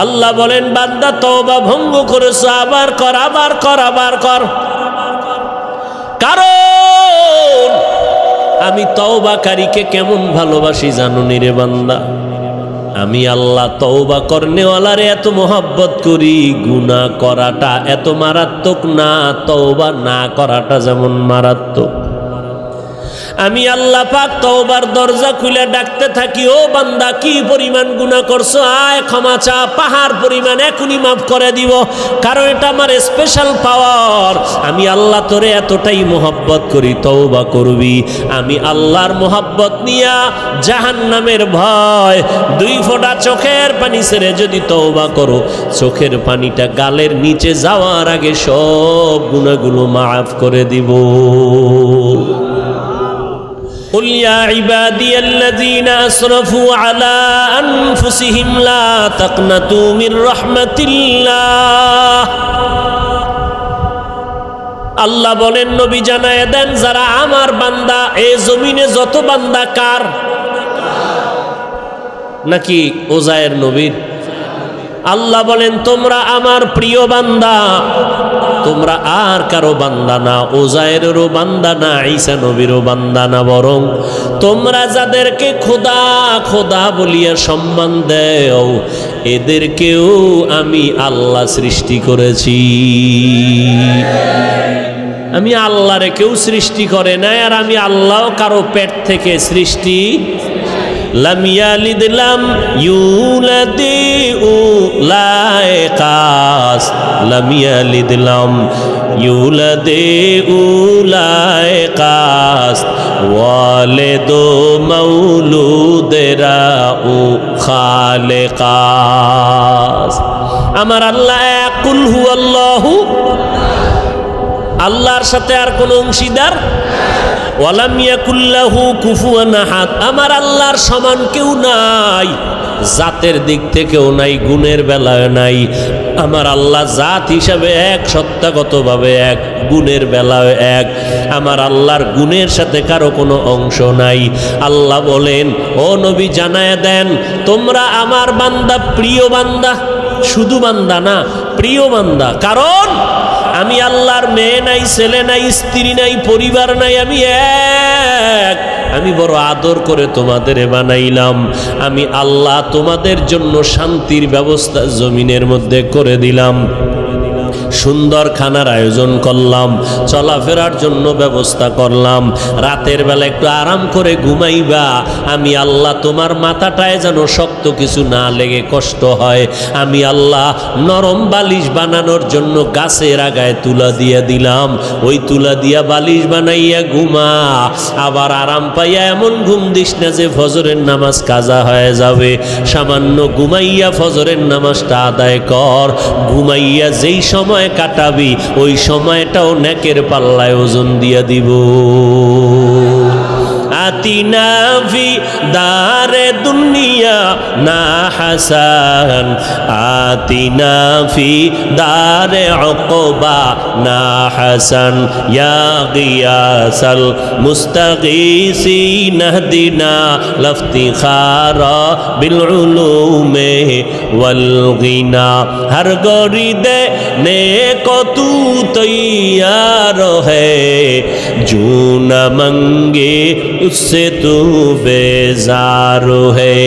আল্লাহ বলেন বান্দা তওবা ভঙ্গ করেছো, আবার কর, আবার কর, আবার কর। কারণ আমি তওবাকারীকে কেমন ভালোবাসি জানো নি রে বান্দা? আমি আল্লাহ তওবা করনেওয়ালারে এত মোহাব্বত করি, গুনাহ করাটা এত মারাত্মক না, তওবা না করাটা যেমন মারাত্মক। আমি আল্লাহ পাক তওবার দরজা খুলে ডাকতে থাকি, ও বান্দা কি পরিমাণ গুনাহ করছো, আয় ক্ষমা চা, পাহাড় পরিমাণ এখনই মাফ করে দিব। কারণ এটা আমার স্পেশাল পাওয়ার। আমি আল্লাহ তোরে এতটাই মোহাব্বত করি, তওবা করবি। আমি আল্লাহর মোহাব্বত নিয়া জাহান্নামের ভয়, 2 ফোঁটা চোখের পানি ছেড়ে যদি তওবা করো, চোখের পানিটা গালের নিচে যাওয়ার আগে সব গুনাহগুলো মাফ করে দিব। قل يا عبادي الذين أسرفوا على أنفسهم لا تقنطوا من رحمة الله। আল্লাহ বলেন নবী জানায় দেন, যারা আমার বান্দা, এই জমিনে যত বান্দা কার? নাকি ওজায়ের নবীর? আল্লাহ বলেন তোমরা আমার প্রিয় বান্দা, তোমরা আর কারো বান্দা না, ওজায়েরেরও বান্দা না, ঈসা নবীরও বান্দা না, বরং তোমরা যাদেরকে খোদা খোদা বলিয়া সম্মান দেও, এদেরকেও আমি আল্লাহ সৃষ্টি করেছি। আমি আল্লাহরে কেউ সৃষ্টি করে নাই, আর আমি আল্লাহ কারো পেট থেকে সৃষ্টি। লাম ইয়ালিদ লাম ইউলাদ উলাইকাস, লাম ইয়ালিদ লাম ইউলাদ উলাইকাস, ওয়ালিদু মাউলুদেরা উ খালিকাস। আমার আল্লাহ এক, কুল হুয়াল্লাহু, আল্লাহর সাথে আর কোন অংশীদার, ওয়ালাম ইয়াকুল লাহু কুফুয়ান আহাদ, আমার আল্লাহর সমান কেউ নাই, জাতের দিক থেকেও নাই, গুণের বেলায় নাই। আমার আল্লাহ জাত হিসাবে এক, সত্তাগতভাবে এক, গুণের বেলায় এক। আমার আল্লাহর গুণের সাথে কারো কোনো অংশ নাই। আল্লাহ বলেন, ও নবী জানায় দেন, তোমরা আমার বান্দা, প্রিয় বান্দা, শুধু বান্দা না, প্রিয় বান্দা। কারণ আমি আল্লাহর মেয়ে নাই, ছেলে নাই, স্ত্রী নাই, পরিবার নাই, আমি এক। আমি বড় আদর করে তোমাদের বানাইলাম। আমি আল্লাহ তোমাদের জন্য শান্তির ব্যবস্থা জমিনের মধ্যে করে দিলাম, সুন্দর খানার আয়োজন করলাম, চলাফেরার জন্য ব্যবস্থা করলাম। রাতের বেলা একটু আরাম করে ঘুমাইবা। আমি আল্লাহ তোমার মাথাটায় যেন শক্ত কিছু না লেগে কষ্ট হয়, আমি আল্লাহ নরম বালিশ বানানোর জন্য গাছের আগায় তুলা দিয়ে দিলাম। ওই তুলা দিয়া বালিশ বানাইয়া ঘুমা। আবার আরাম পাইয়া এমন ঘুম দিস না যে ফজরের নামাজ কাজা হয়ে যাবে। সামান্য ঘুমাইয়া ফজরের নামাজটা আদায় কর। ঘুমাইয়া যেই সময় কাটাবি, ওই সময়টাও নেকের পাল্লায় ওজন দিয়া দিব। আতিনা ফি দারে দুনিয়া না হাসান, আতিনা ফি দারে উকবা না হাসান, ইয়া গিয়াসাল মুস্তাগীসিন ইহদিনা লফতিখারা বিল উলুমে ওয়াল গিনা। হর গরিদে নেকো তু তৈয়ার হ্যায়, জু না মঙ্গে उससे तू बेजार है।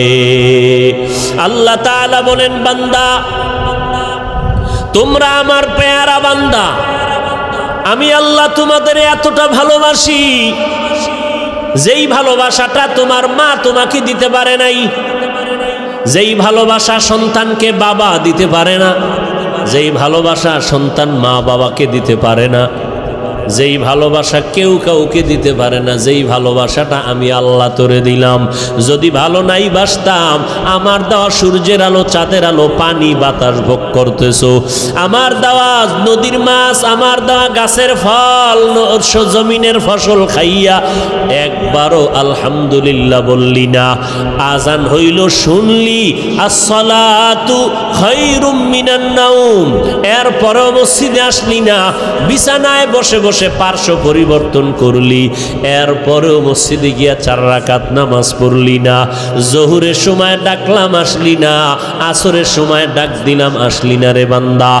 আল্লাহ তাআলা বলেন, বান্দা তোমরা আমার পেয়ারা বান্দা, আমি আল্লাহ তোমাদের এতটা ভালোবাসি, যেই ভালোবাসাটা তোমার মা তোমাকে দিতে পারে নাই, যেই ভালোবাসা সন্তানকে বাবা দিতে পারে না, যেই ভালোবাসা সন্তান মা বাবাকে দিতে পারে না, যেই ভালোবাসা কেউ কাউকে দিতে পারে না, যেই ভালোবাসাটা আমি আল্লাহ তোরে দিলাম। যদি ভালো নাই বাসতাম, আমার দেওয়া সূর্যের আলো, চাঁদের আলো, পানি বাতাস ভোগ করতেছো, আমার দেওয়া নদীর মাছ, আমার দেওয়া গাছের ফল, জমিনের ফসল খাইয়া একবারও আলহামদুলিল্লাহ বললি না। আজান হইল শুনলি, আসসালাতু খায়রুম মিনান নাওম, এরপরও মসজিদে আসলি না, বিছানায় বসে বসে বসে পার্শ্ব পরিবর্তন করলি, এরপরেও মসজিদে গিয়া 4 রাকাত নামাজ পড়লি না। জোহরের সময় ডাকলাম আসলি না, আসরের সময় ডাক দিলাম আসলি না রে বান্দা,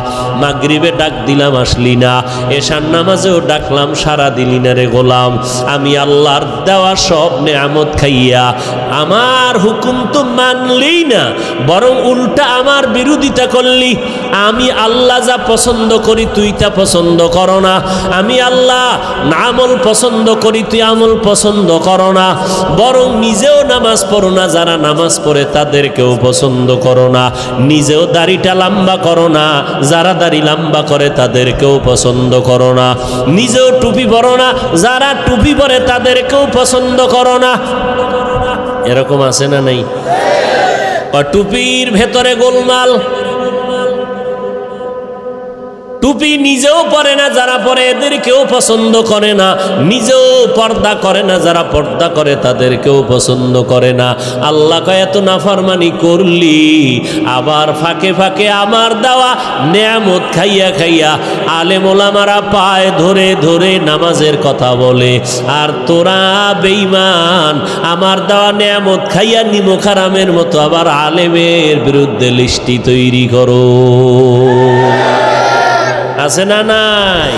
মাগরিবে ডাক দিলাম আসলি না, এশার নামাজেও ডাকলাম সারা দিলি না রে গোলাম। আমি আল্লাহর দেওয়া সব নেয়ামত খাইয়া আমার হুকুম তো মানলি না, বরং উল্টা আমার বিরোধিতা করলি। আমি আল্লাহ যা পছন্দ করি তুই তা পছন্দ করো না, আমি আল্লাহ আমল পছন্দ করি তুই আমল পছন্দ করো না, বরং নিজেও নামাজ পড়ো না, যারা নামাজ পড়ে তাদেরকেও পছন্দ করো না, নিজেও দাড়িটা লম্বা করো না, যারা দাড়ি লম্বা করে তাদেরকেও পছন্দ করো না, নিজেও টুপি পরো না, যারা টুপি পরে তাদেরকেও পছন্দ করো না। এরকম আছে না নাই? টুপির ভেতরে গোলমাল, টুপি নিজেও পরে না, যারা পরে এদেরকেও পছন্দ করে না, নিজেও পর্দা করে না, যারা পর্দা করে তাদেরকেও পছন্দ করে না। আল্লাহ কয় এত নাফরমানি করলি, আবার ফাঁকে ফাঁকে আমার দেওয়া নেয়ামত খাইয়া খাইয়া আলেম ওলামারা পায় ধরে ধরে নামাজের কথা বলে, আর তোরা বেঈমান আমার দেওয়া নেয়ামত খাইয়া নিমক হারামের মতো আবার আলেমের বিরুদ্ধে লিস্টি তৈরি করো। আছে না নাই?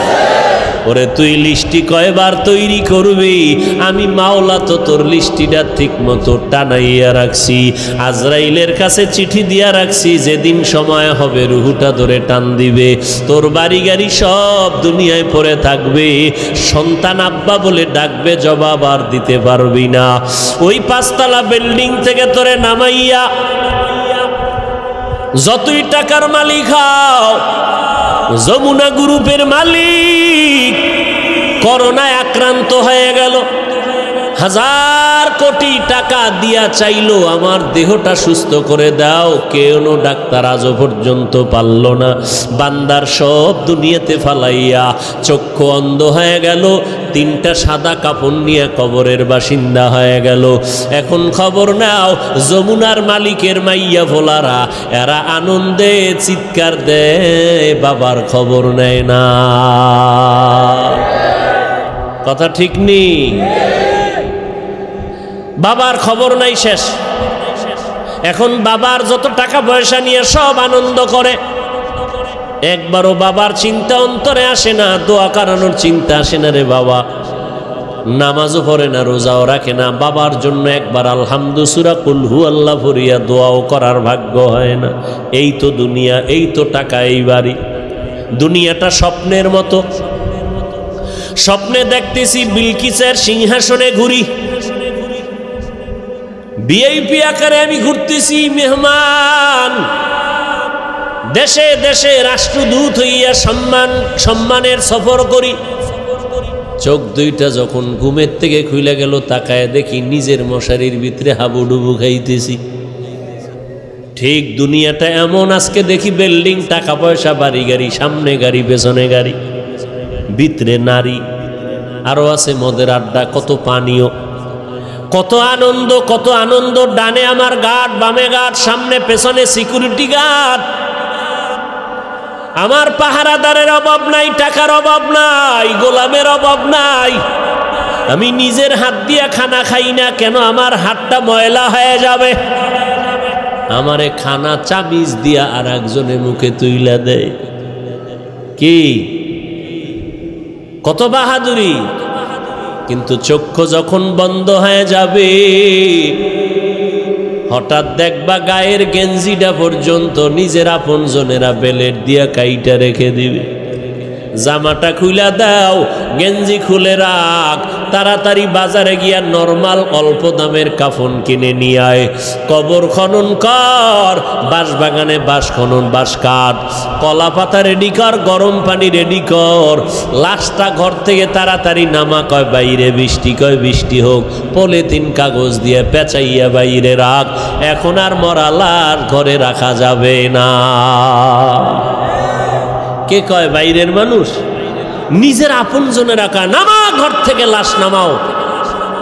ওরে তুই লিস্টি কয়বার তৈরি করবি? আমি মাওলা তো তোর লিস্টিটা ঠিক মতো টানাইয়া রাখছি, আজরাইলের কাছে চিঠি দিয়া রাখছি, যেদিন সময় হবে রুহুটা ধরে টান দিবে, তোর বাড়ি গাড়ি সব দুনিয়ায় পড়ে থাকবে, সন্তান আব্বা বলে ডাকবে, জবাব আর দিতে পারবি না। ওই 5 তলা বিল্ডিং থেকে তোরে নামাইয়া যতই টাকার মালিক হও, যমুনা গ্রুপের মালিক করোনায় আক্রান্ত হয়ে গেল, 1000 কোটি টাকা দিয়া চাইলো আমার দেহটা সুস্থ করে দাও, কেন ডাক্তার আজও পর্যন্ত পারল না। বান্দার সব দুনিয়াতে ফালাইয়া চক্ষু অন্ধ হয়ে গেল, 3টা সাদা কাপড় নিয়ে কবরের বাসিন্দা হয়ে গেল। এখন খবর নাও, যমুনার মালিকের মাইয়া ভোলারা এরা আনন্দে চিৎকার দেয়, বাবার খবর নেয় না। কথা ঠিক নেই? বাবার খবর নাই, শেষ। এখন বাবার যত টাকা পয়সা নিয়ে সব আনন্দ করে, একবারও বাবার চিন্তা অন্তরে আসে না, দোয়া করানোর চিন্তা আসে না রে বাবা। নামাজও পড়ে না, রোজাও রাখে না, বাবার জন্য একবার আলহামদু সূরা কুল হু আল্লাহ পড়িয়া দোয়াও করার ভাগ্য হয় না। এই তো দুনিয়া, এই তো টাকা, এই বাড়ি। দুনিয়াটা স্বপ্নের মতো, স্বপ্নে দেখতেছি বিলকিসের সিংহাসনে ঘুরি, ভিআইপি আকারে আমি ঘুরতেছি, মেহমান, দেশে দেশে রাষ্ট্রদূত হইয়া সম্মানের সফর করি। চোখ দুইটা যখন ঘুমের থেকে খুলে গেল, তাকায় দেখি নিজের মশারির ভিতরে হাবুডুবু খাইতেছি। ঠিক দুনিয়াটা এমন, আজকে দেখি বিল্ডিং, টাকা পয়সা, বাড়ি গাড়ি, সামনে গাড়ি পেছনে গাড়ি, ভিতরে নারী, আরো আছে মদের আড্ডা, কত পানীয়, কত আনন্দ, কত আনন্দ। ডানে আমার গার্ড, বামে গার্ড, সামনে পেছনে সিকিউরিটি গার্ড। আমার পাহারাদারের অভাব নাই, টাকার অভাব নাই, গোলামের অভাব নাই। আমি নিজের হাত দিয়া খানা খাই না, কেন? আমার হাতটা ময়লা হয়ে যাবে। আমারে খানা চামিচ দিয়া আর একজনের মুখে তুইলা দেয়। কি কত বাহাদুরি! কিন্তু চক্ষু যখন বন্ধ হয়ে যাবে, হঠাৎ দেখবা গায়ের গেঞ্জিটা পর্যন্ত নিজের আপনজনেরা বেলেট দিয়া কাইটা রেখে দিবে। জামাটা খুলে দাও, গেঞ্জি খুলে রাখ, তাড়াতাড়ি বাজারে গিয়া নরমাল অল্প দামের কাফন কিনে নিয়ে আয়। কবর খনন কর, বাঁশ বাগানে বাঁশ খনন, বাঁশ কাঠ, কলা পাতা রেডি কর, গরম পানি রেডি কর, লাশটা ঘর থেকে তাড়াতাড়ি নামা। কয় বাইরে বৃষ্টি, কয় বৃষ্টি হোক, পলিথিন কাগজ দিয়ে পেঁচাইয়া বাইরে রাখ। এখন আর মরা লাশ ঘরে রাখা যাবে না। কে কয় বাইরের মানুষ? নিজের আপন জনে রাখা। নামা ঘর থেকে, লাশ নামাও।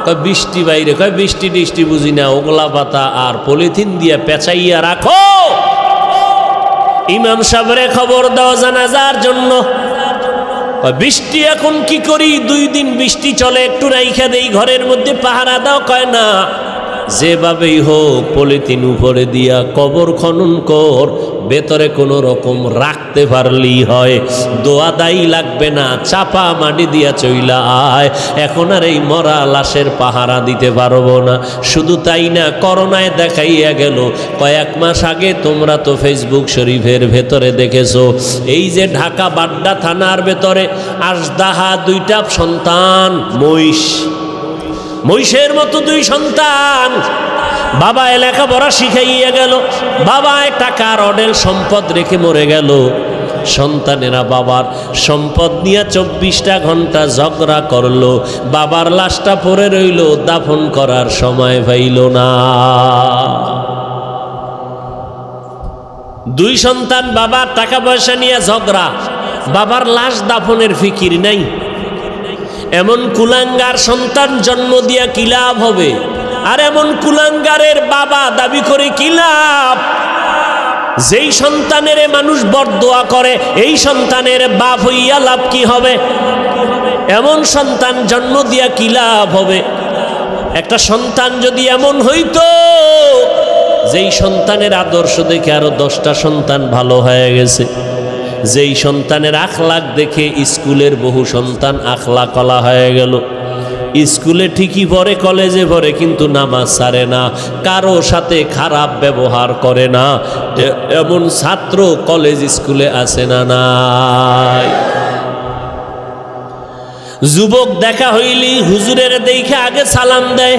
কয় বৃষ্টি বাইরে, কয় বৃষ্টি টিষ্টি বুঝি না, ওগলা পাতা আর পলিথিন দিয়ে পেঁচাইয়া রাখো। ইমাম সাহেবরে খবর দাও জানাজার জন্য। বৃষ্টি এখন কি করি, 2 দিন বৃষ্টি চলে, একটু রাইখা দেই ঘরের মধ্যে, পাহারা দাও। কয় না, যেভাবেই হোক পলিথিন উপরে দিয়া কবর খনন কর, ভেতরে কোনো রকম রাখতে পারলেই হয়, দোয়া দায়ী লাগবে না, চাপা মাটি দিয়া চইলা আয়। এখন আর এই মরা লাশের পাহারা দিতে পারবো না। শুধু তাই না, করোনায় দেখাইয়া গেল, কয়েক মাস আগে তোমরা তো ফেসবুক শরীফের ভেতরে দেখেছো, এই যে ঢাকা বাড্ডা থানার ভেতরে আজদাহা 2টা সন্তান, মহিষের মতো 2 সন্তান, বাবা লেখাপড়া শিখাইয়া গেল, বাবা টাকার অডেল সম্পদ রেখে মরে গেল। সন্তানেরা বাবার সম্পদ নিয়ে 24টা ঘন্টা ঝগড়া করলো, বাবার লাশটা পড়ে রইল, দাফন করার সময় পাইল না। 2 সন্তান, বাবার টাকা পয়সা নিয়ে ঝগড়া, বাবার লাশ দাফনের ফিকির নাই। এমন কুলাঙ্গার সন্তান জন্ম দিয়া কি লাভ হবে? আর এমন কুলাঙ্গারের বাবা দাবি করে কি লাভ? যেই সন্তানের মানুষ বরদোয়া করে, এই সন্তানের বাপ হইয়া লাভ কি হবে? এমন সন্তান জন্ম দিয়া কি লাভ হবে? একটা সন্তান যদি এমন হইতো, যেই সন্তানের আদর্শ দেখে আরো 10টা সন্তান ভালো হয়ে গেছে, যেই সন্তানের আখলাক দেখে স্কুলের বহু সন্তান আখলাকলা হয়ে গেল। স্কুলে ঠিকই পড়ে, কলেজে পড়ে, কিন্তু নামাজ ছাড়ে না, কারো সাথে খারাপ ব্যবহার করে না, এমন ছাত্র কলেজ স্কুলে আছে না নাই? যুবক দেখা হইলি হুজুরের দেখে আগে সালাম দেয়।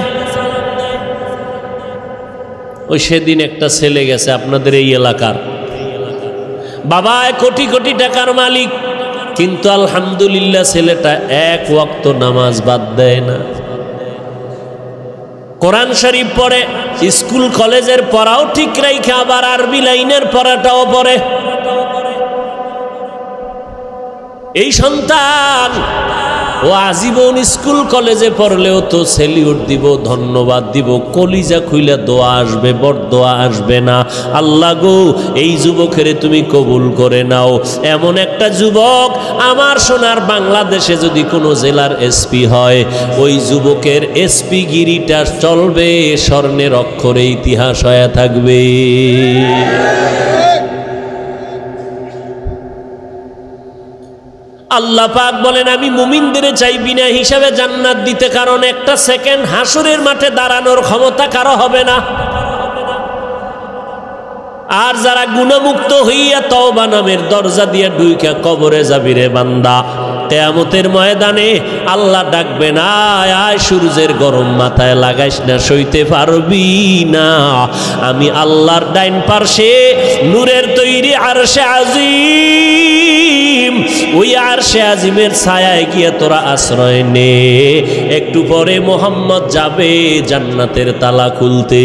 ওই সেদিন একটা ছেলে গেছে আপনাদের এই এলাকার, বাবা কোটি কোটি টাকার মালিক, কিন্তু আলহামদুলিল্লাহ ছেলেটা 1 ওয়াক্ত নামাজ বাদ দেয় না, কোরআন শরীফ পড়ে, স্কুল কলেজের পড়াও ঠিক রাইখা আবার আরবি লাইনের পড়াটাও পড়ে। এই সন্তান ও আজীবন স্কুল কলেজে পড়লেও তো সেলিউট দিব, ধন্যবাদ দিব, কলিজা খুইলা দোয়া আসবে, বরদোয়া আসবে না। আল্লাহ গো, এই যুবকের তুমি কবুল করে নাও। এমন একটা যুবক আমার সোনার বাংলাদেশে যদি কোনো জেলার এসপি হয়, ওই যুবকের এসপি গিরিটা চলবে, স্বর্ণের অক্ষরে ইতিহাস হয়ে থাকবে। আল্লাহ পাক বলেন, আমি মুমিনদের চাই বিনা হিসাবে জান্নাত দিতে, কারণ একটা সেকেন্ড হাসরের মাঠে দাঁড়ানোর ক্ষমতা কারো হবে না। আর যারা গুনাহমুক্ত হইয়া তওবা নামের দরজা দিয়ে ঢুইকা কবরে যাবি রে বান্দা, কিয়ামতের ময়দানে আল্লাহ ডাকবে না, আয় সূর্যের গরম মাথায় লাগাইস না, সইতে পারবি না। আমি আল্লাহর ডাইন পার্শ্বে নূরের তৈরি আরশে আজিম, ওই আরশে আজিমের ছায়ায় গিয়ে তোরা আশ্রয় নে। একটু পরে মোহাম্মদ যাবে জান্নাতের তালা খুলতে।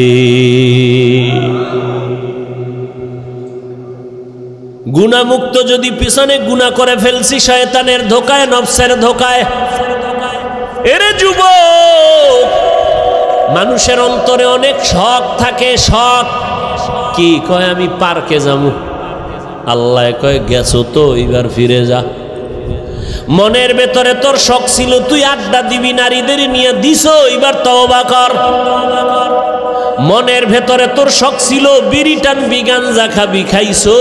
গুনাহমুক্ত যদি পিছনে গুনাহ করে ফেলছি, শয়তানের ধোকায়, নফসের ধোকায়। এরে যুবক, মানুষের অন্তরে অনেক শখ থাকে। শখ কি? কয় আমি পার্কে যাবো। আল্লাহ কয় গেছো তো, এবার ফিরে যা। মনের ভেতরে তোর শখ ছিল তুই আড্ডা দিবি, নারীদের নিয়ে দিছো, এবার তওবা কর। মনের ভেতরে তোর শখ ছিল বিড়ি টানবি, গাঞ্জা খাবি, খাইছো,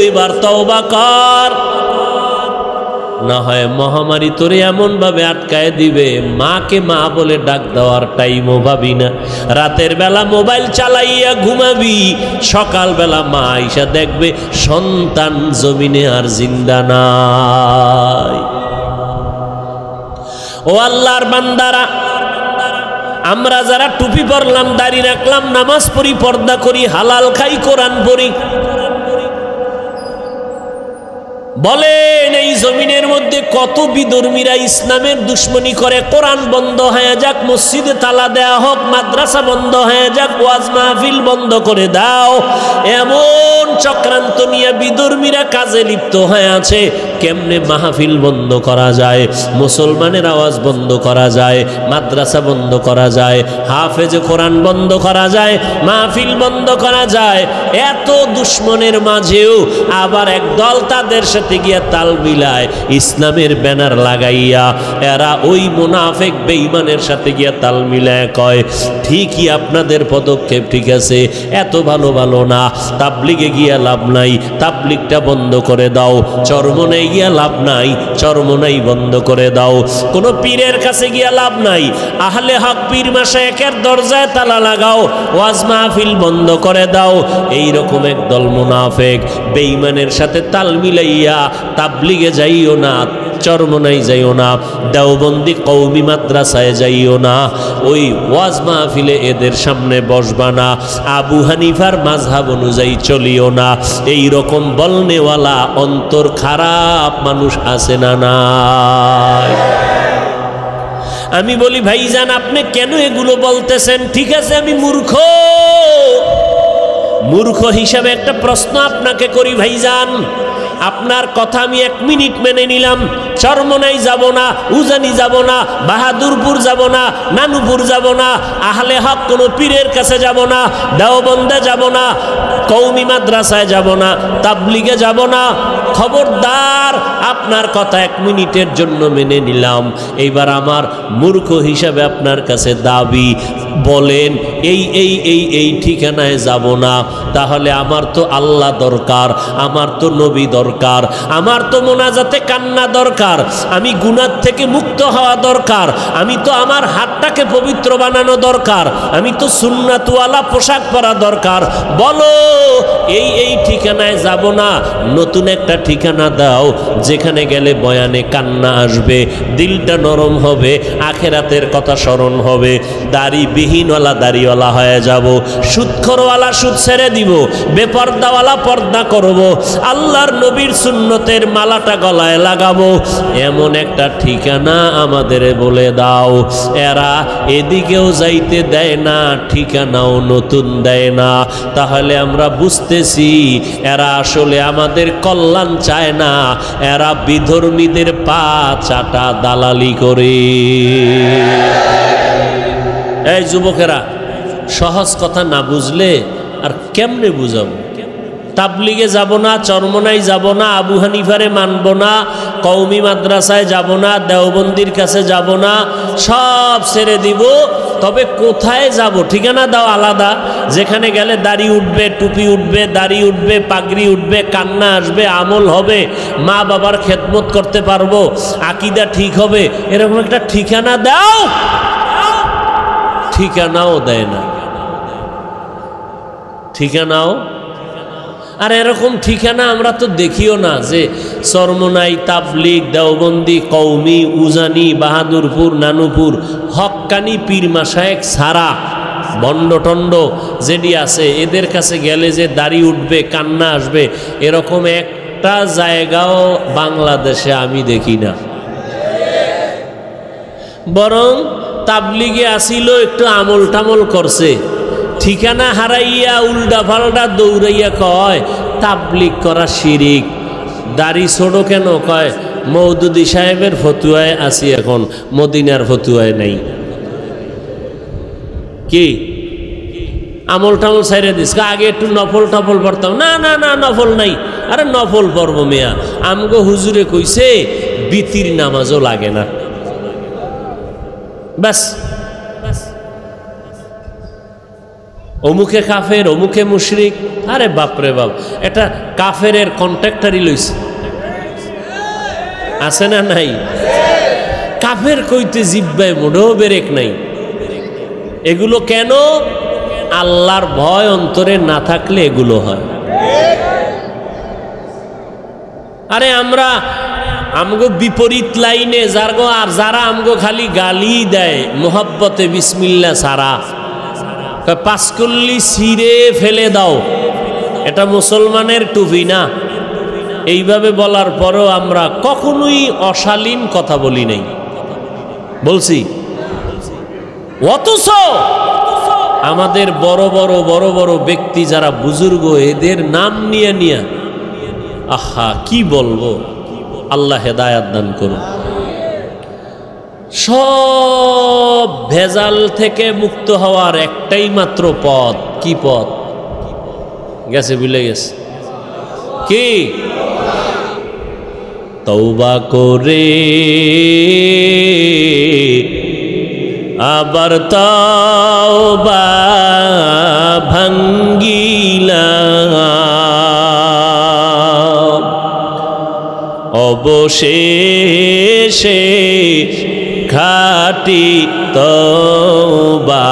এবার তওবা কর। না হয় মহামারী তোরে এমন ভাবে আটকায় দিবে, মাকে মা বলে ডাক দেওয়ার টাইমও ভাবি না। রাতের বেলা মোবাইল চালাইয়া ঘুমাবি, সকাল বেলা মা আইসা দেখবে সন্তান জমিনে আর জিন্দা নাই। ও আল্লাহর বান্দারা, আমরা যারা টুপি পরলাম, দাড়ি রাখলাম, নামাজ পড়ি, পর্দা করি, হালাল খাই, কোরআন পড়ি, বলেন এই জমিনের মধ্যে কত বিধর্মীরা ইসলামের দুশ্মনী করে। কোরআন বন্ধ হয়ে যাক, মসজিদে তালা দেয়া হোক, মাদ্রাসা বন্ধ হয়ে যাক, ওয়াজ মাহফিল বন্ধ করে দাও, এমন চক্রান্ত নিয়ে বিধর্মীরা কাজে লিপ্ত হয়ে আছে। কেমনে মাহফিল বন্ধ করা যায়, মুসলমানের আওয়াজ বন্ধ করা যায়, মাদ্রাসা বন্ধ করা যায়, হাফেজ কোরআন বন্ধ করা যায়, মাহফিল বন্ধ করা যায়। এত দুশ্মনের মাঝেও আবার একদল তাদের সাথে গিয়া তাল মিলায়, ইসলামের ব্যানার লাগাইয়া এরা ওই মুনাফিক বেঈমানের সাথে গিয়া তাল মিলায় কয় ঠিকই আপনাদের পদক্ষেপ ঠিক আছে, এত ভালো ভালো না, তাবলিগে গিয়া লাভ নাই, তাবলিগটা বন্ধ করে দাও, চরমনাই গিয়া লাভ নাই, চরমনাই বন্ধ করে দাও, কোনো পীরের কাছে গিয়া লাভ নাই, আহলে হক পীর মাশায়েখের দরজায় তালা লাগাও, ওয়াজ মাহফিল বন্ধ করে দাও। এইরকম একদল মুনাফিক বেঈমানের সাথে তাল মিলাইয়া তাবলিগে যাইও না, চরমনাই যাইও না, দেওবন্দি কওমি মাদ্রাসায় যাইও না, ওই ওয়াজ মাহফিলে এদের সামনে বসবা না, আবু হানিফার মাযহাব অনুযায়ী চলিও না। এই রকম বলনেওয়ালা অন্তর খারাপ মানুষ আছে না নাই? আমি বলি ভাইজান আপনি কেন এগুলো বলতেছেন? ঠিক আছে আমি মূর্খ, মূর্খ হিসাবে একটা প্রশ্ন আপনাকে করি ভাইজান, আপনার কথা আমি 1 মিনিট মেনে নিলাম, চরমনাই যাব না, উজানি যাব না, বাহাদুরপুর যাব না, নানুপুর যাব না, আহলে হক কোনো পীরের কাছে যাব না, দেওবন্দে যাব না, কওমি মাদ্রাসায় যাব না, তাবলিগে যাব না। খবরদার, আপনার কথা 1 মিনিটের জন্য মেনে নিলাম। এইবার আমার মূর্খ হিসাবে আপনার কাছে দাবি, বলেন এই এই এই এই ঠিকানায় যাব না, তাহলে আমার তো আল্লাহ দরকার, আমার তো নবী দরকার, আমার তো মোনাজাতে কান্না দরকার, আমি গুনাহ থেকে মুক্ত হওয়া দরকার, আমি তো আমার হাতটাকে পবিত্র বানানো দরকার, আমি তো সুন্নাতওয়ালা পোশাক পরা দরকার। বলো এই এই ঠিকানায় যাব না, নতুন একটা ঠিকানা দাও যেখানে গেলে বয়ানে কান্না আসবে, দিলটা নরম হবে, আখেরাতের কথা স্মরণ হবে, দাড়ি বিহীনওয়ালা দাড়িওয়ালা হয়ে যাব, সুদখোরওয়ালা সুদ ছেড়ে দিব, বেপর্দাওয়ালা পর্দা করব, আল্লাহর নবীর সুন্নতের মালাটা গলায় লাগাবো। এমন একটা ঠিকানা আমাদের বলে দাও। এরা এদিকেও যাইতে দেয় না, ঠিকানাও নতুন দেয় না। তাহলে আমরা বুঝতেছি এরা আসলে আমাদের কল্যাণ চায় না, এরা বিধর্মীদের পা চাটা দালালি করে। এই যুবকেরা, সহজ কথা না বুঝলে আর কেমনে বুঝাবো? তাবলিগে যাব না, চরমনাই যাব না, আবু হানিফারে মানব না, কওমি মাদ্রাসায় যাব না, দেওবন্দির কাছে যাব না, সব ছেড়ে দিব। তবে কোথায় যাব? ঠিকানা দাও আলাদা, যেখানে গেলে দাড়ি উঠবে, টুপি উঠবে, দাড়ি উঠবে, পাগড়ি উঠবে, কান্না আসবে, আমল হবে, মা বাবার খেদমত করতে পারবো, আকীদা ঠিক হবে, এরকম একটা ঠিকানা দাও। ঠিকানাও দেয় না, ঠিকানাও। আর এরকম ঠিকানা আমরা তো দেখিও না, যে চরমনাই, তাবলিগ, দেওবন্দি, কওমি, উজানি, বাহাদুরপুর, নানুপুর, হক্কানি পীর মাশায়েখ ছাড়া ভণ্ডটণ্ড যেটি আছে এদের কাছে গেলে যে দাড়ি উঠবে, কান্না আসবে, এরকম একটা জায়গাও বাংলাদেশে আমি দেখি না। বরং তাবলিগে আসিল, একটু আমল টামল করছে, ঠিকানা হারাইয়া উল্টা পাল্টা দৌড়াইয়া কয় তাবলিগ করা শিরিক। দাড়ি ছোট কেন? কয় মওদুদি সাহেবের ফতুয়ায় আসি, এখন মদিনার ফতুয়ায় নাই। কি আমল টামল ছাইরে দিস? আগে একটু নফল টফল পড়তাম। না না না, নফল নাই। আরে নফল পড়ব মিয়া, আমগো হুজুরে কইছে বিতির নামাজও লাগে না, ব্যাস। অমুকে কাফের, অমুকে মুশরিক। আরে বাপরে বাপ, এটা কাফেরের কন্ট্রাক্টারই লইছে, আছে না নাই? কাফের কইতে জিব্বায় মোটেও বেরেক নাই। এগুলো কেন? আল্লাহর ভয় অন্তরে না থাকলে এগুলো হয়। আরে আমরা আমগো বিপরীত লাইনে যারা আমগো খালি গালি দেয় মোহাব্বতে বিসমিল্লাহ সারা, পাঁচকল্লি ছিঁড়ে ফেলে দাও, এটা মুসলমানের টুপি না। এইভাবে বলার পরেও আমরা কখনোই অশালীন কথা বলি নাই, বলছি। অথচ আমাদের বড় বড় বড় বড় ব্যক্তি যারা বুজুর্গ, এদের নাম নিয়ে নিয়ে আহা কি বলবো, আল্লাহ হেদায়াত দান করুন। সব ভেজাল থেকে মুক্ত হওয়ার একটাই মাত্র পথ। কি পথ? গেছে, ভুলে গেছে কি? তওবা করে আবার তওবা ভাঙ্গিলাম, অবশেষে খাঁটি তওবা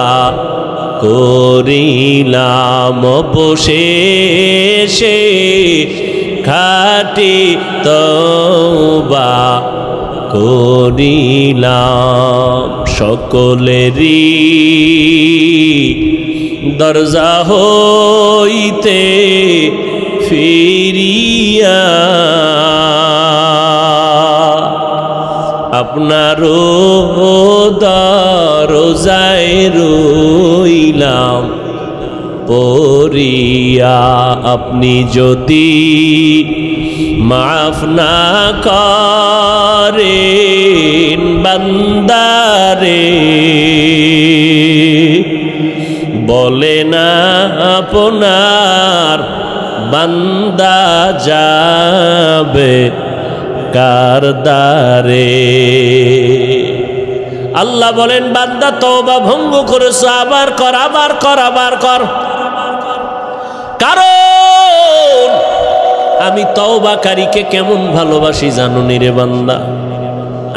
করিলাম, অবশেষে খাঁটি তওবা করিলাম। সকলেরই দরজা হইতে ফিরিয়া আপনারও দরজায় রইলাম পড়িয়া। আপনি যদি মাফ না করেন বান্দারে, বলে না আপনার বান্দা যাবে কার দ্বারে। আল্লাহ বলেন, বান্দা তওবা ভঙ্গ করেছো, আবার কর, আবার কর, আবার কর। কারণ আমি তওবাকারীকে কেমন ভালোবাসি জানো নি রে বান্দা?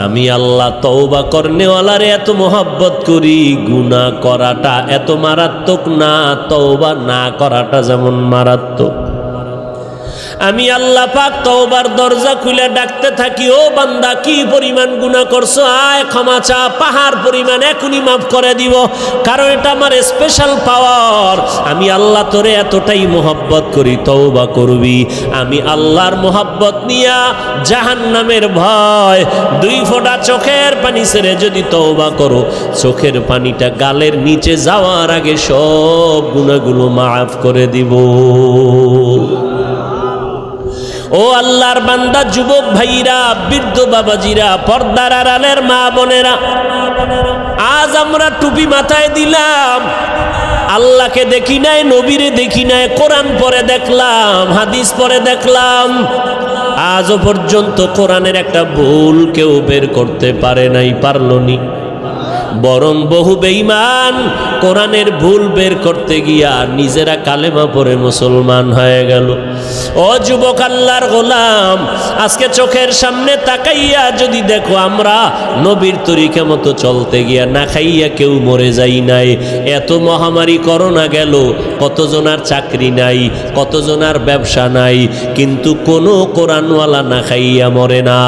আমি আল্লাহ তওবা করনেওয়ালারে এত মোহাব্বত করি, গুনাহ করাটা এত মারাত্মক না, তওবা না করাটা যেমন মারাত্মক। আমি আল্লাহ পাক তওবার দরজা খুলে ডাকতে থাকি, ও বান্দা কি পরিমাণ গুনাহ করছো, আয় ক্ষমা চা, পাহাড় পরিমাণ এখনই মাফ করে দিব। কারণ এটা আমার স্পেশাল পাওয়ার। আমি আল্লাহ তোরে এতটাই মোহাব্বত করি, তওবা করবি। আমি আল্লাহর মোহাব্বত নিয়া জাহান্নামের ভয়, 2 ফোঁটা চোখের পানি ছেড়ে যদি তওবা করো, চোখের পানিটা গালের নিচে যাওয়ার আগে সব গুনাহগুলো মাফ করে দিব। ও আল্লাহর বান্দা, যুবক ভাইরা, বৃদ্ধ বাবাজিরা, পর্দার আড়ালের মা বোনেরা, আজ আমরা টুপি মাথায় দিলাম, আল্লাহকে দেখি নাই, নবীরে দেখি নাই, কোরআন পড়ে দেখলাম, হাদিস পড়ে দেখলাম, আজও পর্যন্ত কোরআনের একটা ভুল কেউ বের করতে পারে নাই, পারলো নি। বরং বহু বেঈমান কোরআনের ভুল বের করতে গিয়া নিজেরা কালেমা পড়ে মুসলমান হয়ে গেল। ও যুবক আল্লাহর গোলাম, আজকে চোখের সামনে তাকাইয়া যদি দেখো, আমরা নবীর তরিকা মতো চলতে গিয়া না খাইয়া কেউ মরে যাই নাই। এত মহামারী করোনা গেল, কতজনার চাকরি নাই, কতজনার ব্যবসা নাই, কিন্তু কোনো কোরআনওয়ালা না খাইয়া মরে না।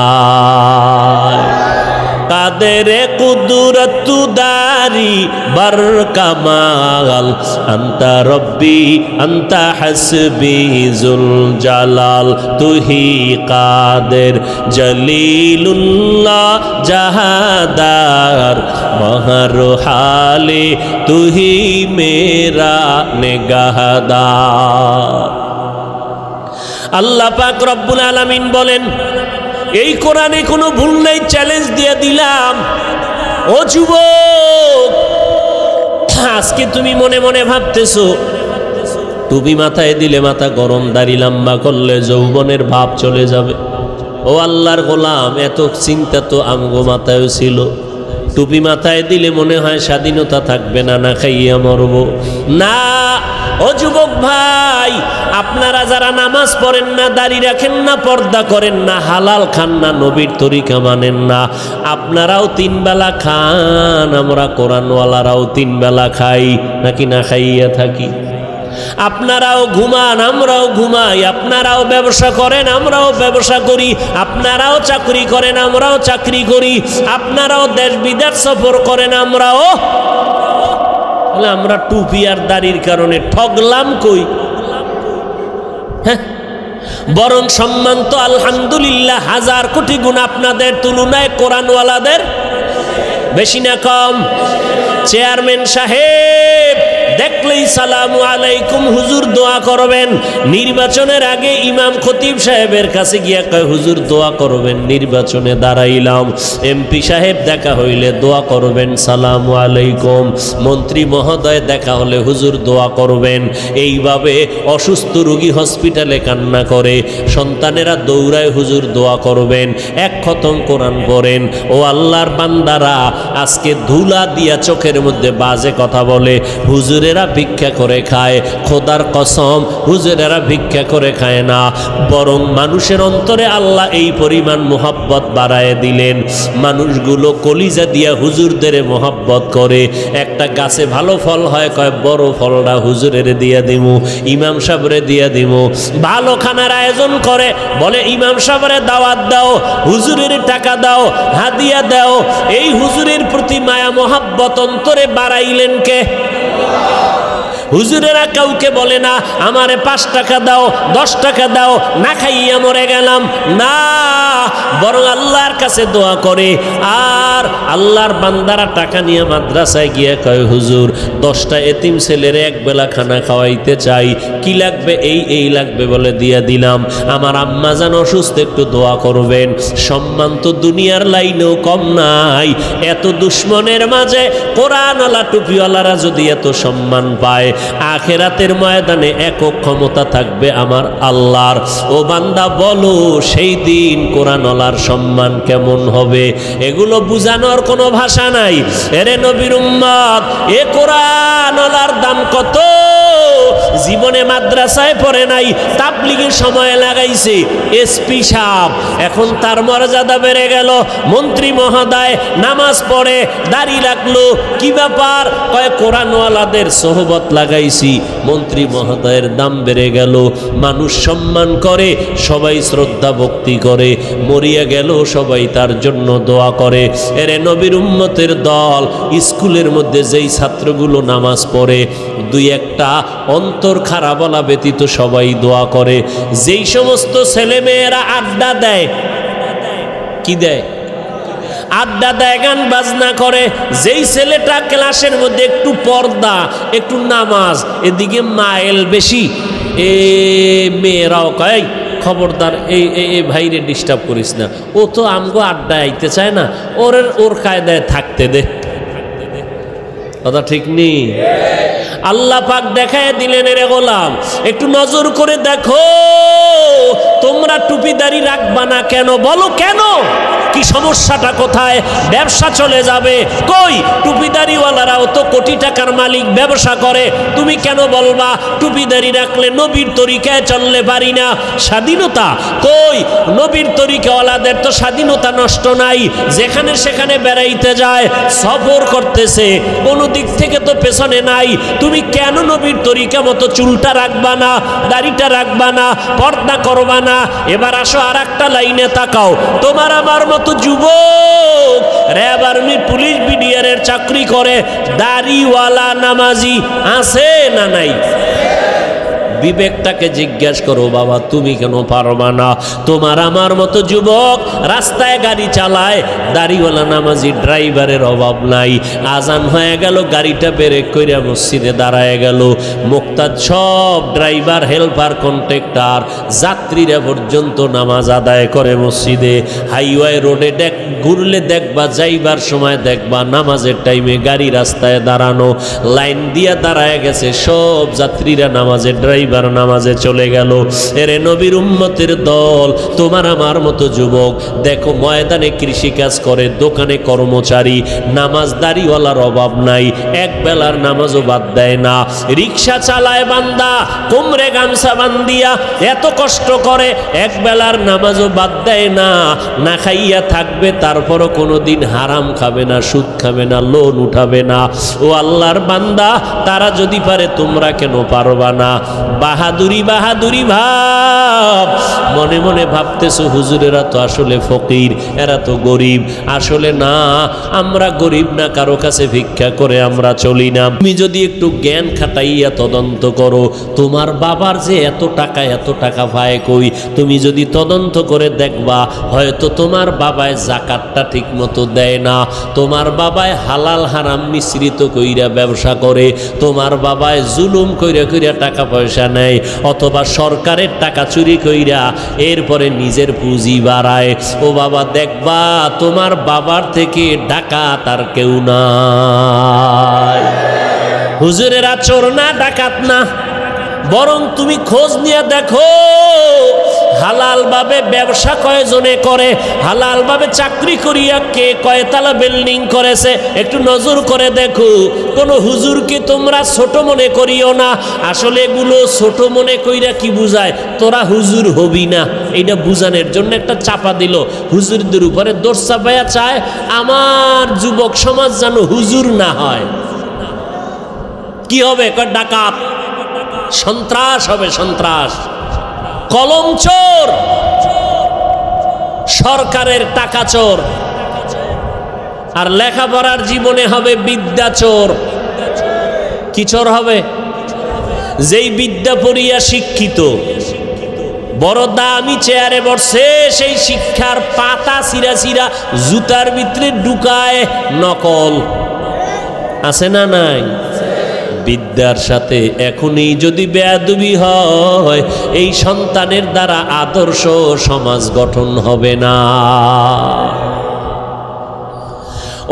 কাদেরে কুদরতু দারি বার কামাল, আন্তা রব্বি আন্তা হাসবি জুল জালাল, তুহি কাদের জলিলুল্লাহ জাহাদার, মহর হালে তুহি মেরা নেগাহদার। আল্লাহ পাক রব্বুল আলামিন বলেন, এই কোরআনে কোনো ভুল নাই, চ্যালেঞ্জ দিয়ে দিলাম। ও যুবক, আজকে তুমি মনে মনে ভাবতেছো টুপি মাথায় দিলে মাথা গরম, দাড়ি লম্বা করলে যৌবনের ভাব চলে যাবে। ও আল্লাহর গোলাম, এত চিন্তা তো আমগো মাথায়ও ছিল। টুপি মাথায় দিলে মনে হয় স্বাধীনতা থাকবে না, না খাইয়া মরবো না। ও যুবক ভাই, আপনারা যারা নামাজ পড়েন না, দাড়ি রাখেন না, পর্দা করেন না, হালাল খান না, নবীর তরিকা মানেন না, আপনারাও 3 বেলা খান, আমরা কোরআনওয়ালারাও 3 বেলা খাই, নাকি না খাইয়া থাকি? আপনারাও ঘুমান, আমরাও ঘুমাই, আপনারাও ব্যবসা করেন, আমরাও ব্যবসা করি, আপনারাও চাকরি করেন, আমরাও চাকরি করি, আপনারাও দেশ বিদেশ সফর করেন, আমরাও। আমরা টুপি আর দাড়ির কারণে ঠগলাম কই? হ্যাঁ, বরং সম্মান তো আলহামদুলিল্লাহ 1000 কোটি গুণ আপনাদের তুলনায় কোরআনওয়ালাদের বেশি না কম? চেয়ারম্যান সাহেব দেখলেই সালামু আলাইকুম হুজুর দোয়া করবেন। নির্বাচনের আগে ইমাম খতিব সাহেবের কাছে গিয়া কয় হুজুর দোয়া করবেন, নির্বাচনে দাঁড়াইলাম। এমপি সাহেব দেখা হইলে দোয়া করবেন সালামু আলাইকুম। মন্ত্রী মহোদয় দেখা হলে হুজুর দোয়া করবেন। এইভাবে অসুস্থ রোগী হসপিটালে কান্না করে, সন্তানেরা দৌড়ায় হুজুর দোয়া করবেন। এক খতম কোরআন পড়েন। ও আল্লাহর বান্দারা, আজকে ধুলা দিয়া চোখের মধ্যে বাজে কথা বলে, হুজুরেরা ভিক্ষা করে খায়। খোদার কসম, হুজুরেরা ভিক্ষা করে খায় না, বরং মানুষের অন্তরে আল্লাহ এই পরিমাণ মোহাব্বত বাড়ায় দিলেন, মানুষগুলো কলিজা দিয়া হুজুরদের মোহাব্বত করে। একটা গাছে ভালো ফল হয়, কয় বড় ফলটা হুজুরের দিয়া দিমু, ইমাম সাহেবরে দিয়া দিমু। ভালো খানার আয়োজন করে, বলে ইমাম সাহেবরে দাওয়াত দাও, হুজুরের টাকা দাও, হাদিয়া দাও। এই হুজুরের প্রতি মায়া মোহাব্বত অন্তরে বাড়াইলেন কে? হুজুরেরা কাউকে বলে না আমারে 5 টাকা দাও, 10 টাকা দাও, না খাইয়া মরে গেলাম, না, বরং আল্লাহর কাছে দোয়া করে। আর আল্লাহর বান্দারা টাকা নিয়ে মাদ্রাসায় গিয়ে কয় হুজুর 10টা এতিম ছেলের এক বেলা খানা খাওয়াইতে চাই, কি লাগবে? এই লাগবে বলে দিয়া দিলাম। আমার আম্মা জান অসুস্থ, একটু দোয়া করবেন। সম্মান তো দুনিয়ার লাইনেও কম নাই। এত দুশ্মনের মাঝে কোরআনওয়ালা টুপিওয়ালারা যদি এত সম্মান পায়, আখেরাতের ময়দানে একক ক্ষমতা থাকবে আমার আল্লাহর। ও বান্দা বলো, সেই দিন কোরআনওয়ালার সম্মান কেমন হবে? এগুলো বুঝানোর কোনো ভাষা নাই। এরে নবীর উম্মত, এ কোরআনওয়ালার দাম কত? জীবনে মাদ্রাসায় পড়ে নাই, তাবলীগের সময় লাগাইছে। এসপি সাহেব, এখন তার মর্যাদা বেড়ে গেল। মন্ত্রী মহোদয় নামাজ পড়ে, দাড়ি রাখলো, কি ব্যাপার? কয় কোরআনওয়ালাদের সোহবত লাগাইছি, মন্ত্রী মহোদয়ের দাম বেড়ে গেল। মানুষ সম্মান করে, সবাই শ্রদ্ধা ভক্তি করে, মরিয়া গেল সবাই তার জন্য দোয়া করে। এরে নবীর উম্মতের দল, স্কুলের মধ্যে যেই ছাত্রগুলো নামাজ পড়ে, 2-1টা অন্তর খারাপ বলা ব্যতীত সবাই দোয়া করে। যেই সমস্ত ছেলে মেয়েরা আড্ডা দেয়, কি দেয়? আড্ডা দেয়, গান বাজনা করে। যেই ছেলেটা ক্লাসের মধ্যে একটু পর্দা, একটু নামাজ, এদিকে মাইল বেশি, এ মেয়েরাও কয় খবরদার এই ভাইরে ডিস্টার্ব করিস না, ও তো আমগো আড্ডা আইতে চায় না, ওর কায়দায় থাকতে দে। কথা ঠিক নেই? আল্লাহ পাক দেখায় দিলেন, রে গোলাম একটু নজর করে দেখো, তোমরা টুপিদারি রাখবা না কেন? বলো কেন? কি সমস্যাটা কোথায়? ব্যবসা চলে যাবে। কই টুপিদারিওয়ালারাও তো কোটি টাকার মালিক, ব্যবসা করে। তুমি কেন বলবা টুপিদারি রাখলে নবীর তরিকায় চললে পারি না? স্বাধীনতা কই? নবীর তরিকাওয়ালাদের তো স্বাধীনতা নষ্ট নাই, যেখানে সেখানে বেড়াইতে যায়, সফর করতেছে, কোনো দিক থেকে তো পেছনে নাই। তুমি কেন নবীর তরিকা মতো চুলটা রাখবা না, দাড়িটা রাখবা না, পর্দা করবা না? এবার আসো আর একটা লাইনে তাকাও। তোমার আমার মতো যুবক র্যাব, আর্মি, পুলিশ, বিডিআরের চাকরি করে, দাড়িওয়ালা নামাজি আছে না নাই? বিবেকটাকে জিজ্ঞাসা করো, বাবা তুমি কেন পারবা না? তোমার আমার মতো যুবক রাস্তায় গাড়ি চালায়, দাড়িওয়ালা নামাজি ড্রাইভারের অভাব নাই। আজান হয়ে গেল, গাড়িটা ব্রেক কইরা মসজিদে দাঁড়ায় গেল। মুক্তাদ সব ড্রাইভার, হেল্পার, কন্ট্রাক্টর, যাত্রীরা পর্যন্ত নামাজ আদায় করে মসজিদে। হাইওয়ে রোডে ঘুরলে দেখবা, যাইবার সময় দেখবা নামাজের টাইমে গাড়ি রাস্তায় দাঁড়ানো, লাইন দিয়া দাঁড়ায় গেছে সব যাত্রীরা নামাজে, ড্রাইভার নামাজে চলে গেল। এরে নবীর উম্মতের দল, তোমার আমার মতো যুবক দেখো, ময়দানে কৃষিকাজ করে, দোকানে কর্মচারী, নামাজদারিওয়ালার অভাব নাই, এক বেলার নামাজও বাদ দেয় না। রিক্সা চালায় বান্দা, কোমরে গামছা বান্দিয়া এত কষ্ট করে, এক বেলার নামাজও বাদ দেয় না। না খাইয়া থাকবে, তারপরও কোনোদিন হারাম খাবে না, সুদ খাবে না, লোন উঠাবে না। ও আল্লাহর বান্দা, তারা যদি পারে তোমরা কেন পারবা না? বাহাদুরি বাহাদুরি ভাব। মনে মনে ভাবতেছো হুজুরেরা তো আসলে ফকির, এরা তো গরিব। আসলে না, আমরা গরিব না, কারো কাছে ভিক্ষা করে আমরা চলি না। তুমি যদি একটু জ্ঞান খাটাইয়া তদন্ত করো, তোমার বাবার যে এত টাকা পায় কই, তুমি যদি তদন্ত করে দেখবা হয়তো তোমার বাবায় জাকাতটা ঠিক মতো দেয় না, তোমার বাবায় হালাল হারাম মিশ্রিত কইরা ব্যবসা করে, তোমার বাবায় জুলুম কইরা কইরা টাকা পয়সা নেয়, অথবা সরকারের টাকা চুরি কইরা এরপরে নিজের পুঁজি বাড়ায়। ও বাবা, দেখবা তোমার বাবার থেকে ডাকাত আর কেউ নাই। হুজুরেরা চোর না, ডাকাত না, বরং তুমি খোঁজ নিয়ে দেখো হালাল ভাবে ব্যবসা কয়জনে করে, হালাল ভাবে চাকরি করিয়া কে কয়তলা বিল্ডিং করেছে, একটু নজর করে দেখো। কোন হুজুরকে তোমরা ছোট মনে করিও না। আসলে এগুলো ছোট মনে কইরা কি বুঝায়, তোরা হুজুর হবি না, এইটা বুঝানোর জন্য একটা চাপা দিল। হুজুরদের উপরে দোষ চাপাইয়া চায় আমার যুবক সমাজ যেন হুজুর না হয়। কি হবে? ডাকাত, সন্ত্রাস হবে, সন্ত্রাস, কলম চোর, সরকারের টাকা চোর, আর লেখাপড়ার জীবনে হবে বিদ্যা চোর। কি চোর হবে? যেই বিদ্যা পড়িয়া শিক্ষিত, বড় দামি চেয়ারে বসে, সেই শিক্ষার পাতা চিরা চিরা জুতার ভিতরে ঢুকায় নকল। আছে না নাই? বিদ্যার সাথে এখনই যদি বেয়াদবি হয়, এই সন্তানের দ্বারা আদর্শ সমাজ গঠন হবে না।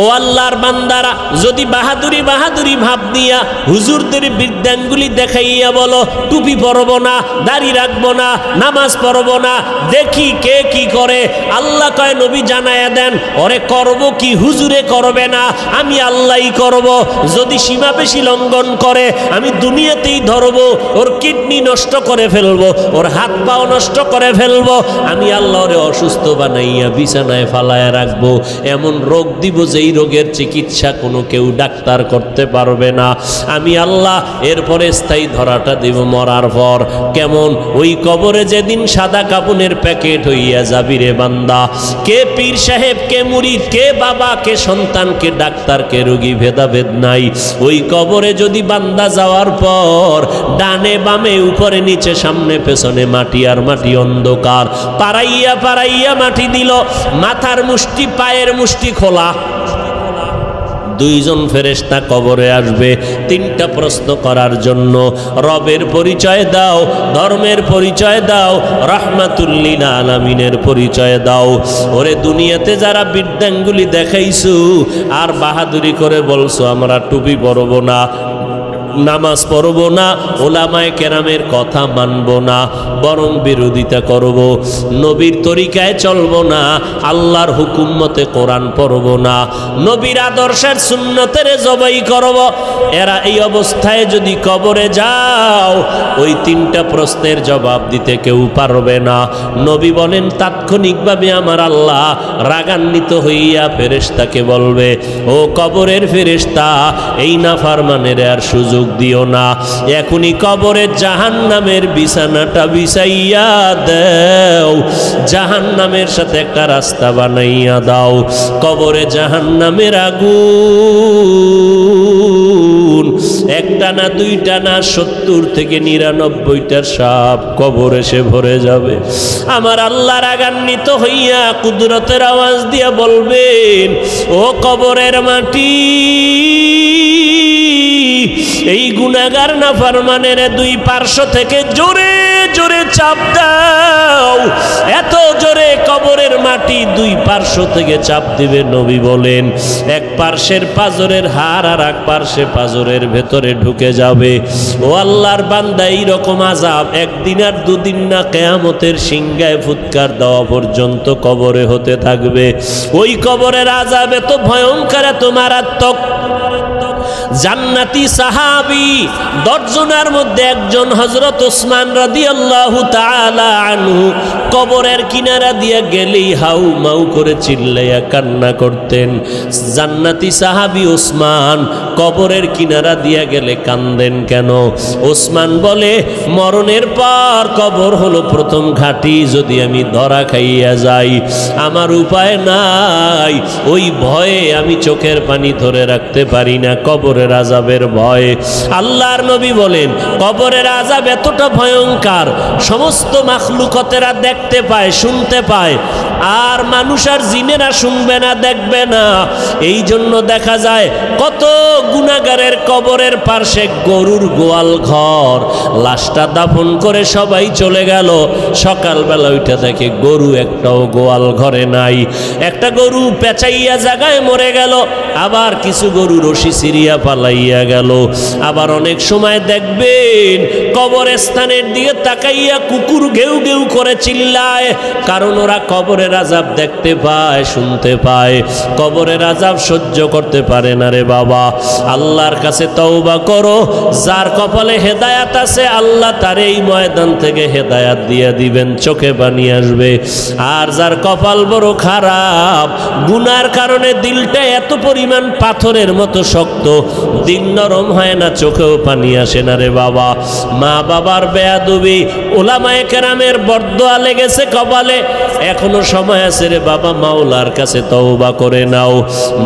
ও আল্লাহর বান্দারা, যদি বাহাদুরি বাহাদুরি ভাব দিয়া হুজুরদের বিদ্যাঙ্গুলি দেখাইয়া বলো টুপি পরবো না, দাড়ি রাখবো না, নামাজ পড়বো না, দেখি কে কি করে, আল্লাহ কয় নবী জানায়া দেন ওরে করব কি হুজুরে করবে না, আমি আল্লাহই করব। যদি সীমা বেশি লঙ্ঘন করে আমি দুনিয়াতেই ধরবো, ওর কিডনি নষ্ট করে ফেলবো, ওর হাত পাও নষ্ট করে ফেলবো, আমি আল্লাহরে অসুস্থ বানাইয়া বিছানায় ফালায়া রাখবো, এমন রোগ দিব যে এই রোগের চিকিৎসা কোনো কেউ ডাক্তার করতে পারবে না, আমি আল্লাহ। এরপরে স্থায়ী ধরাটা দেব মরার পর। কেমন? ওই কবরে যেদিন সাদা কাপনের প্যাকেট হইয়া যাবি রে বান্দা, কে পীর সাহেব, কে মুরিদ, কে বাবা, কে সন্তান, কে ডাক্তার, কে রোগী, ভেদাভেদ নাই। ওই কবরে যদি বান্দা যাওয়ার পর ডানে বামে উপরে নিচে সামনে পেছনে মাটি আর মাটি, অন্ধকার, পাড়াইয়া পাড়াইয়া মাটি দিল, মাথার মুষ্টি পায়ের মুষ্টি খোলা, দুইজন ফেরেশতা কবরে আসবে তিনটা প্রশ্ন করার জন্য। রবের পরিচয় দাও, ধর্মের পরিচয় দাও, রাহমাতুল লিল আলামিনের পরিচয় দাও। ওরে দুনিয়াতে যারা বিদ্যাঙ্গুলি দেখাইছো আর বাহাদুরি করে বলছো আমরা টুপি পরবো না, নামাজ পড়ব না, ওলামায়ে কেরামের কথা মানব না, বরং বিরোধিতা করব, নবীর তরিকায় চলব না, আল্লাহর হুকুম মতে কোরআন পড়ব না, নবীর আদর্শের সুন্নতের জবাই করব। এরা এই অবস্থায় যদি কবরে যাও, ওই তিনটা প্রশ্নের জবাব দিতে কেউ পারবে না। নবী বলেন তাৎক্ষণিকভাবে আমার আল্লাহ রাগান্বিত হইয়া ফেরেশতাকে বলবে, ও কবরের ফেরেশতা, এই নাফরমানের আর সুযোগ দিও না, এখনই কবরে জাহান্নামের বিছানাটা বিছাইয়া দাও, জাহান্নামের সাথে একটা রাস্তা বানাইয়া দাও। কবরে জাহান্নামের আগুন একটা না দুইটা না 70 থেকে 99টা সাপ কবরে এসে ভরে যাবে। আমার আল্লাহ রাগান্বিত হইয়া কুদরতের আওয়াজ দিয়া বলবেন, ও কবরের মাটি, এই গুনাহগার নাফরমানের দুই পার্শ্ব থেকে জোরে জোরে চাপ দাও। এত জোরে কবরের মাটি দুই পার্শ্ব থেকে চাপ দিবে। নবী বলেন এক পার্শ্বের পাজরের হাড় আর এক পার্শ্বে পাজরের ভেতরে ঢুকে যাবে। ও আল্লাহর বান্দা, এইরকম আযাব একদিন আর দুদিন না, কিয়ামতের সিংহায় ফুৎকার দেওয়া পর্যন্ত কবরে হতে থাকবে। ওই কবরের আযাব এত ভয়ঙ্কর, এত মারাত্মক। জান্নাতি সাহাবী 10 জনের মধ্যে একজন হযরত ওসমান রাদিয়াল্লাহু তাআলা আনহু কবরের কিনারা দিয়া গেলেই হাউ মাউ করে চিল্লাইয়া কান্না করতেন। জান্নাতি সাহাবী ওসমান কবরের কিনারা দিয়া গেলে কান্দেন কেন? ওসমান বলে, মরণের পর কবর হলো প্রথম ঘাঁটি, যদি আমি ধরা খাইয়া যাই আমার উপায় নাই, ওই ভয়ে আমি চোখের পানি ধরে রাখতে পারি না, কবরের আযাবের ভয়ে। আল্লাহর নবী বলেন, কবরের আযাব এতটা ভয়ঙ্কর, সমস্ত মাখলুকতেরা দেখতে পায়, শুনতে পায়, আর মানুষ আর জিনেরা শুনবে না, দেখবে না। এই জন্য দেখা যায় কত গুনাহগারের কবরের পাশে গরুর গোয়াল ঘর, লাশটা দাফন করে সবাই চলে গেল, সকালবেলা ওইটা দেখে গরু একটাও গোয়াল ঘরে নাই। একটা গরু পেঁচাইয়া জায়গায় মরে গেল, আবার কিছু গরু রশি সিরিয়া পালাইয়া গেল। আবার অনেক সময় দেখবেন কবরস্থানের দিকে তাকাইয়া কুকুর ঘেউ ঘেউ করে চিল্লায়, কারণ ওরা কবরের আযাব দেখতে পায়, শুনতে পায়, কবরের আযাব সহ্য করতে পারে না রে বাবা। আল্লাহর কাছে তওবা করো, যার কপালে হেদায়াত আছে আল্লাহ তার এই ময়দান থেকে হেদায়াত দিয়ে দিবেন, চোখে পানি আসবে। আর যার কপাল বড় খারাপ, গুনার কারণে দিলটা এত পরিমাণ পাথরের মতো শক্ত, দিল নরম হয় না, চোখেও পানি আসে না রে বাবা। মা বাবার বেয়াদবি, ওলামায়ে কেরামের বরদোয়া লেগেছে কপালে, এখনো সময় আছে রে বাবা, মাওলার কাছে তওবা করে নাও।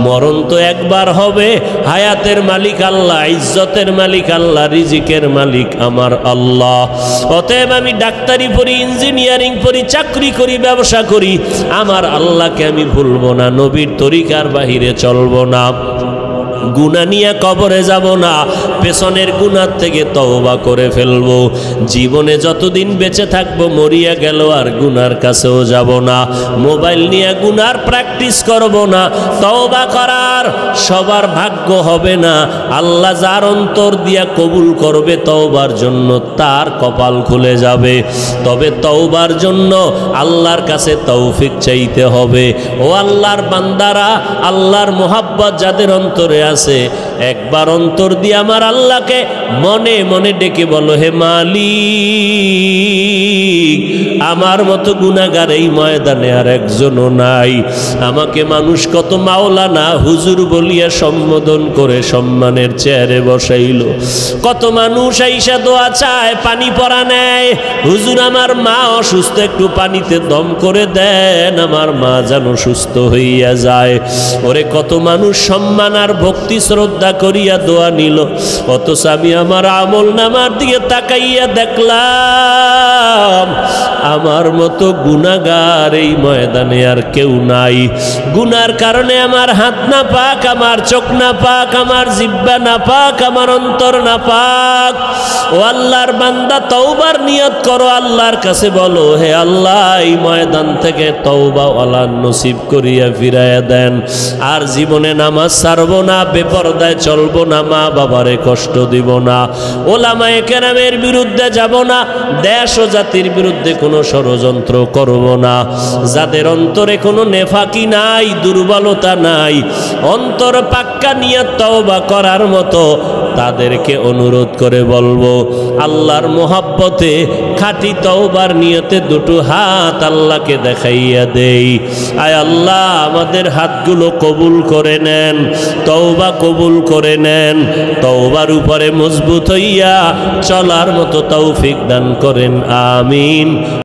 মরণ তো একবার হবে, হায়াতের মালিক আল্লাহ, ইজ্জতের মালিক আল্লাহ, রিজিকের মালিক আমার আল্লাহ। অতএব আমি ডাক্তারি পড়ি, ইঞ্জিনিয়ারিং পড়ি, চাকরি করি, ব্যবসা করি, আমার আল্লাহকে আমি ভুলবো না, নবীর তরিকার বাহিরে চলবো না, গুনাহ নিয়ে কবরে যাব না, পেছনের গুনাহ থেকে তওবা করে ফেলবো। জীবনে যতদিন বেঁচে থাকবো, মরিয়া গেল আর গুনার কাছেও যাব না। মোবাইল নিয়ে গুনার প্র্যাকটিস করব না। তওবা করার সবার ভাগ্য হবে না, আল্লাহ যার অন্তর দিয়া কবুল করবে তওবার জন্য তার কপাল খুলে যাবে। তবে তওবার জন্য আল্লাহর কাছে তৌফিক চাইতে হবে। ও আল্লাহর বান্দারা, আল্লাহর মোহাব্বত যাদের অন্তরে আছে, একবার অন্তর দিয়ে আমার আল্লাহকে মনে মনে ডেকে বলো, হে মালিক, আমার মতো গুনাহগার এই ময়দানে আর একজনও নাই। আমাকে মানুষ কত মাওলানা হুজুর বলিয়া সম্বোধন করে সম্মানের চেয়ারে বসাইল, কত মানুষ আইসা দোয়া চায়, পানি পরা নেয়, হুজুর আমার মা অসুস্থ, একটু পানিতে দম করে দেন, আমার মা যেন সুস্থ হইয়া যায়। ওরে কত মানুষ সম্মান আর ভক্তি শ্রদ্ধা করিয়া দোয়া নিল, অথচ আমি আমার আমল নামার দিকে তাকাইয়া দেখলাম আমার মতো গুনাহগার এই ময়দানে আর কেউ নাই। গুনার কারণে আমার হাত না পাক, আমার চোখ না পাক, আমার জিহ্বা না পাক, আমার অন্তর না পাক। ও আল্লাহর বান্দা, তওবার নিয়ত করো, আল্লাহর কাছে বলো, হে আল্লাহ, এই ময়দান থেকে তওবা ওয়ালা নসিব করিয়া ফিরাইয়া দেন। আর জীবনে নামাজ ছাড়বো না, বেপরদায় চলবো না, মা বাবারে কষ্ট দিব না, ওলামায়ে কেরামের বিরুদ্ধে যাব না, দেশ ও জাতির বিরুদ্ধে কোনো ষড়যন্ত্র করব না। যাদের অন্তরে কোনো নেফাকি নাই, দুর্বলতা নাই, অন্তর পাক্কা নিয়ত তওবা করার মতো, তাদেরকে অনুরোধ করে বলবো, আল্লাহর মোহাব্বতে খাঁটি তওবার নিয়তে দুটো হাত আল্লাহকে দেখাইয়া দেই। আয় আল্লাহ, আমাদের হাতগুলো কবুল করে নেন, তওবা কবুল করে নেন, তওবার উপরে মজবুত হইয়া চলার মতো তৌফিক দান করেন, আমিন।